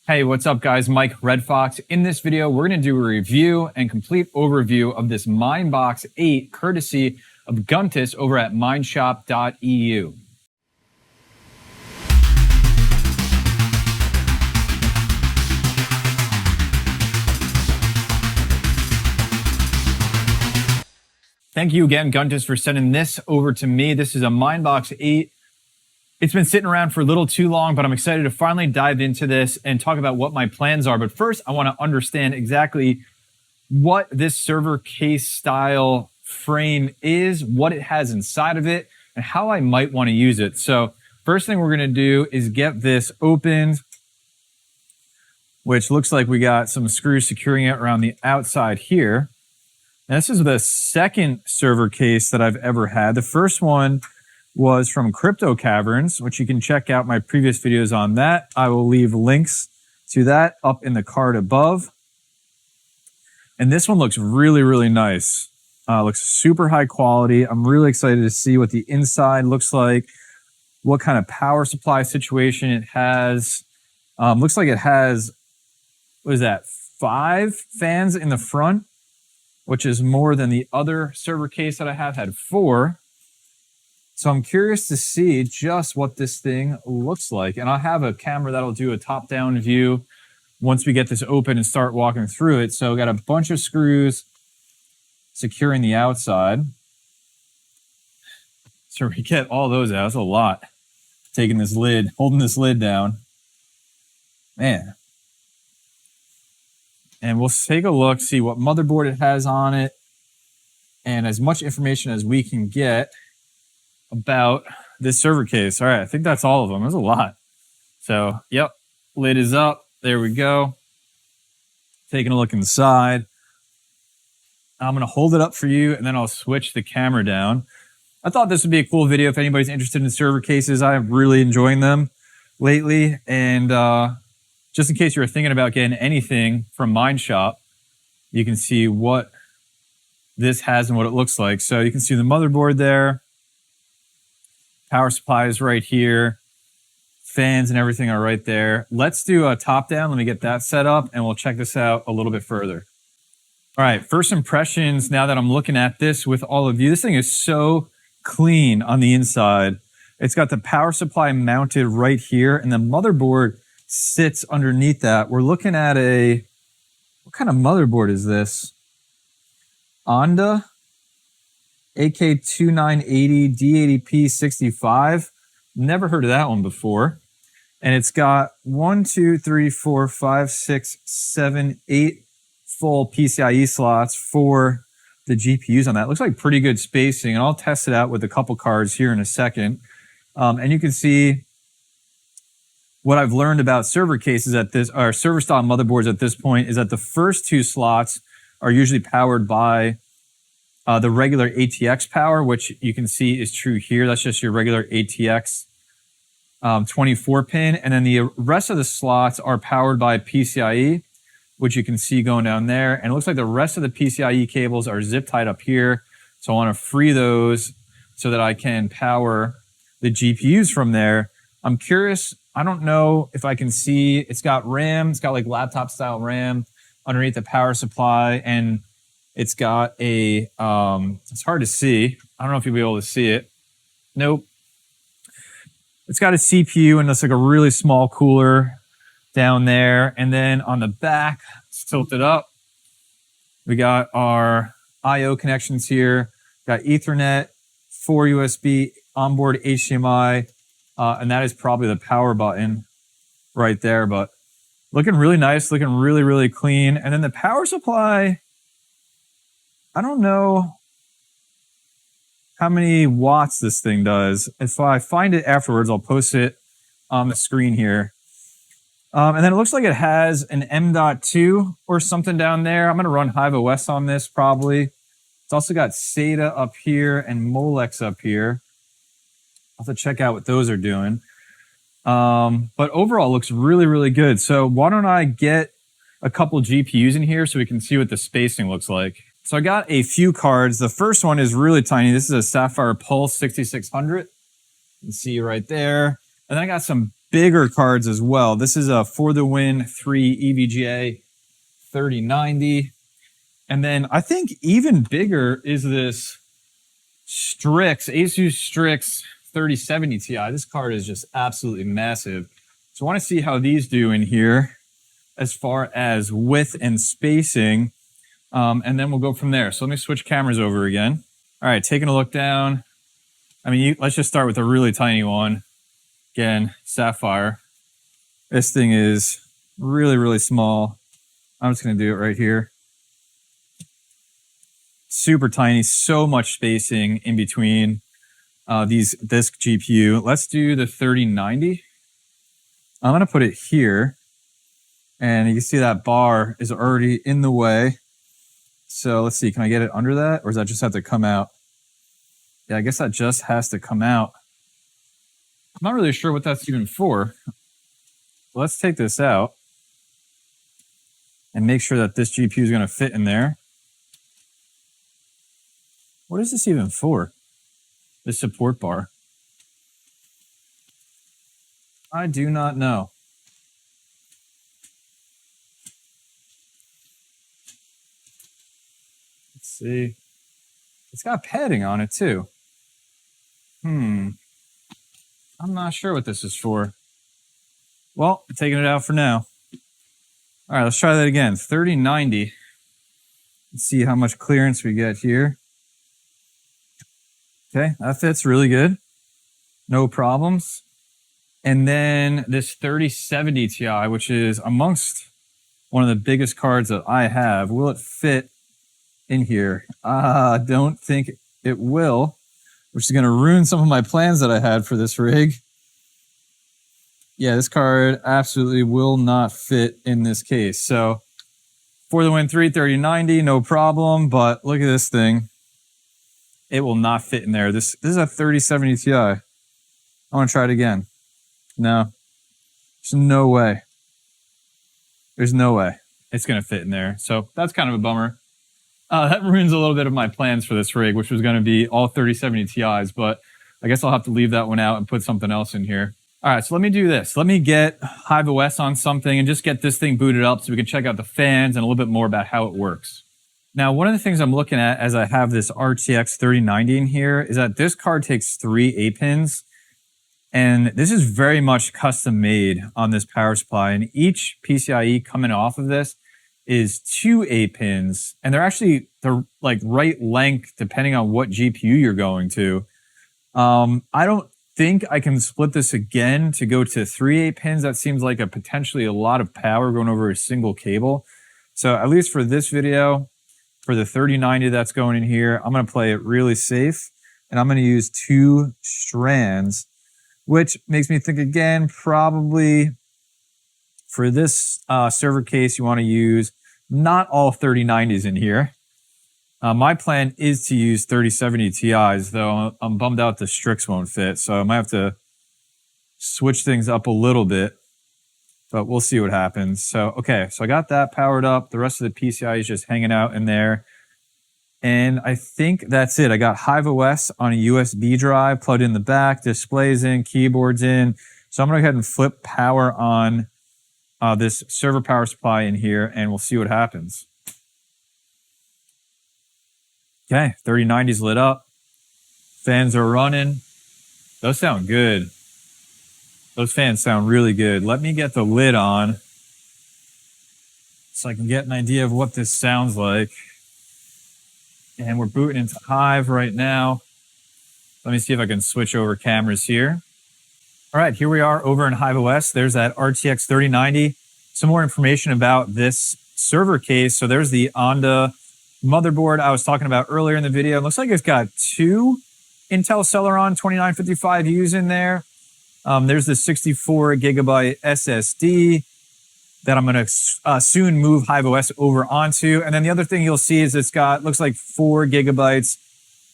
Hey, what's up guys? Mike Redfox. In this video, we're going to do a review and complete overview of this MineBox 8 courtesy of Guntis over at MineShop.Eu. Thank you again, Guntis, for sending this over to me. This is a MineBox 8. It's been sitting around for a little too long, but I'm excited to finally dive into this and talk about what my plans are. But first, I want to understand exactly what this server case style frame is, what it has inside of it, and how I might want to use it. So first thing we're going to do is get this opened, which looks like we got some screws securing it around the outside here. Now, this is the second server case that I've ever had. The first one was from Crypto Caverns, which you can check out my previous videos on that. I will leave links to that up in the card above. And this one looks really, really nice. Looks super high quality. I'm really excited to see what the inside looks like, what kind of power supply situation it has. Looks like it has, what is that, 5 fans in the front, which is more than the other server case that I have had 4. So I'm curious to see just what this thing looks like. And I'll have a camera that'll do a top-down view once we get this open and start walking through it. So we got a bunch of screws securing the outside. So we get all those out. That's a lot. Taking this lid, holding this lid down. Man. And we'll take a look, see what motherboard it has on it, and as much information as we can get about this server case. All right, I think that's all of them. There's a lot. So, yep, lid is up. There we go. Taking a look inside. I'm going to hold it up for you, and then I'll switch the camera down. I thought this would be a cool video if anybody's interested in server cases. I'm really enjoying them lately, and just in case you're thinking about getting anything from MineShop, you can see what this has and what it looks like. So you can see the motherboard there. Power supply is right here. Fans and everything are right there. Let's do a top down. Let me get that set up and we'll check this out a little bit further. All right, first impressions now that I'm looking at this with all of you. This thing is so clean on the inside. It's got the power supply mounted right here and the motherboard sits underneath that. We're looking at what kind of motherboard is this? Onda AK2980 D80P65. Never heard of that one before. And it's got 1, 2, 3, 4, 5, 6, 7, 8 full PCIe slots for the GPUs on that. Looks like pretty good spacing, and I'll test it out with a couple cards here in a second. And you can see what I've learned about server cases or server style motherboards at this point is that the first 2 slots are usually powered by the regular ATX power, which you can see is true here. That's just your regular ATX 24 pin. And then the rest of the slots are powered by PCIe, which you can see going down there. And it looks like the rest of the PCIe cables are zip tied up here. So I want to free those so that I can power the GPUs from there. I'm curious. I don't know if I can see. It's got RAM. It's got like laptop style RAM underneath the power supply. And it's got it's hard to see. I don't know if you'll be able to see it. Nope. It's got a CPU and it's like a really small cooler down there. And then on the back, let's tilt it up. We got our I/O connections here. Got Ethernet, 4 USB, onboard HDMI, and that is probably the power button right there. But looking really nice, looking really, really clean. And then the power supply, I don't know how many watts this thing does. If I find it afterwards, I'll post it on the screen here. And then it looks like it has an M.2 or something down there. I'm going to run HiveOS on this probably. It's also got SATA up here and Molex up here. I'll have to check out what those are doing. But overall, it looks really, really good. So why don't I get a couple GPUs in here so we can see what the spacing looks like. So I got a few cards. The first one is really tiny. This is a Sapphire Pulse 6600. You can see right there. And then I got some bigger cards as well. This is a For the Win 3 EVGA 3090. And then I think even bigger is this Asus Strix 3070 Ti. This card is just absolutely massive. So I want to see how these do in here as far as width and spacing. And then we'll go from there. So let me switch cameras over again. All right, taking a look down. I mean, let's just start with a really tiny one. Again, Sapphire. This thing is really, really small. I'm just going to do it right here. Super tiny, so much spacing in between this GPU. Let's do the 3090. I'm going to put it here. And you can see that bar is already in the way. So let's see, can I get it under that? Or does that just have to come out? Yeah, I guess that just has to come out. I'm not really sure what that's even for. Let's take this out and make sure that this GPU is going to fit in there. What is this even for? This support bar. I do not know. Let's see. It's got padding on it too. I'm not sure what this is for. Well, I'm taking it out for now. All right, let's try that again. 3090. Let's see how much clearance we get here. Okay, that fits really good. No problems. And then this 3070 Ti, which is amongst one of the biggest cards that I have. Will it fit in here? I don't think it will, which is going to ruin some of my plans that I had for this rig. Yeah, this card absolutely will not fit in this case. So For the Win 3 3090, no problem. But look at this thing. It will not fit in there. This is a 3070 Ti. I want to try it again. No. There's no way. There's no way it's going to fit in there. So that's kind of a bummer. That ruins a little bit of my plans for this rig, which was going to be all 3070 Ti's. But I guess I'll have to leave that one out and put something else in here. All right, so let me do this. Let me get HiveOS on something and just get this thing booted up so we can check out the fans and a little bit more about how it works. Now, one of the things I'm looking at as I have this RTX 3090 in here is that this card takes 3 A-pins. And this is very much custom made on this power supply. And each PCIe coming off of this is 2 A-pins. And they're actually the right length depending on what GPU you're going to. I don't think I can split this again to go to 3 A-pins. That seems like potentially a lot of power going over a single cable. So at least for this video, for the 3090 that's going in here, I'm going to play it really safe. And I'm going to use 2 strands, which makes me think again, probably for this server case, you want to use not all 3090s in here. My plan is to use 3070 Ti's, though I'm bummed out the Strix won't fit. So I might have to switch things up a little bit, but we'll see what happens. So, okay, so I got that powered up. The rest of the PCI is just hanging out in there. And I think that's it. I got HiveOS on a USB drive plugged in the back, displays in, keyboards in. So I'm going to go ahead and flip power on this server power supply in here, and we'll see what happens. Okay, 3090's lit up. Fans are running. Those sound good. Those fans sound really good. Let me get the lid on so I can get an idea of what this sounds like. And we're booting into Hive right now. Let me see if I can switch over cameras here. All right, here we are over in HiveOS. There's that RTX 3090. Some more information about this server case. So there's the Onda motherboard I was talking about earlier in the video. It looks like it's got 2 Intel Celeron 2955Us in there. There's the 64 gigabyte SSD that I'm going to soon move HiveOS over onto. And then the other thing you'll see is it's got, looks like 4 gigabytes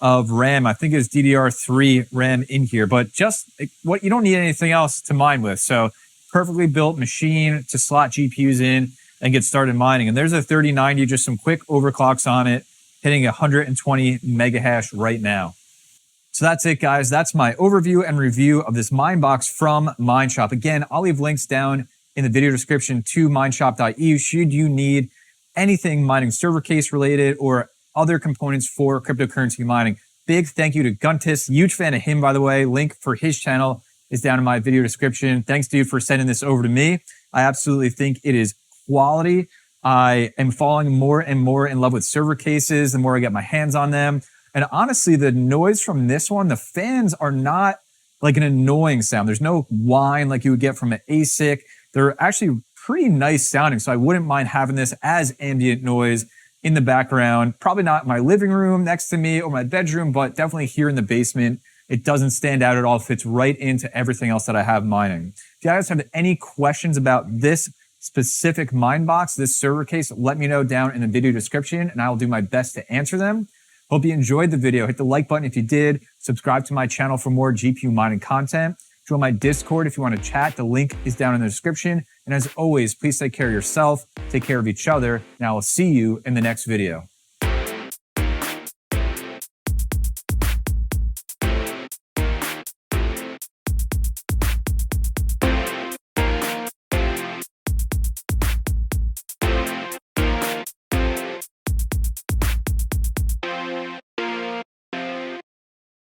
of RAM. I think it's DDR3 RAM in here, but just what you don't need anything else to mine with. So perfectly built machine to slot GPUs in and get started mining. And there's a 3090, just some quick overclocks on it, hitting 120 megahash right now. So that's it, guys. That's my overview and review of this MineBox from MineShop. Again, I'll leave links down in the video description to MineShop.Eu should you need anything mining server case related or other components for cryptocurrency mining. Big thank you to Guntis. Huge fan of him, by the way. Link for his channel is down in my video description. Thanks, dude, for sending this over to me. I absolutely think it is quality. I am falling more and more in love with server cases the more I get my hands on them. And honestly, the noise from this one, the fans are not like an annoying sound. There's no whine like you would get from an ASIC. They're actually pretty nice sounding. So I wouldn't mind having this as ambient noise in the background. Probably not in my living room next to me or my bedroom, but definitely here in the basement. It doesn't stand out at all. It fits right into everything else that I have mining. If you guys have any questions about this specific MineBox, this server case, let me know down in the video description and I will do my best to answer them. Hope you enjoyed the video. Hit the like button if you did. Subscribe to my channel for more GPU mining content. Join my Discord if you want to chat. The link is down in the description. And as always, please take care of yourself, take care of each other, and I will see you in the next video.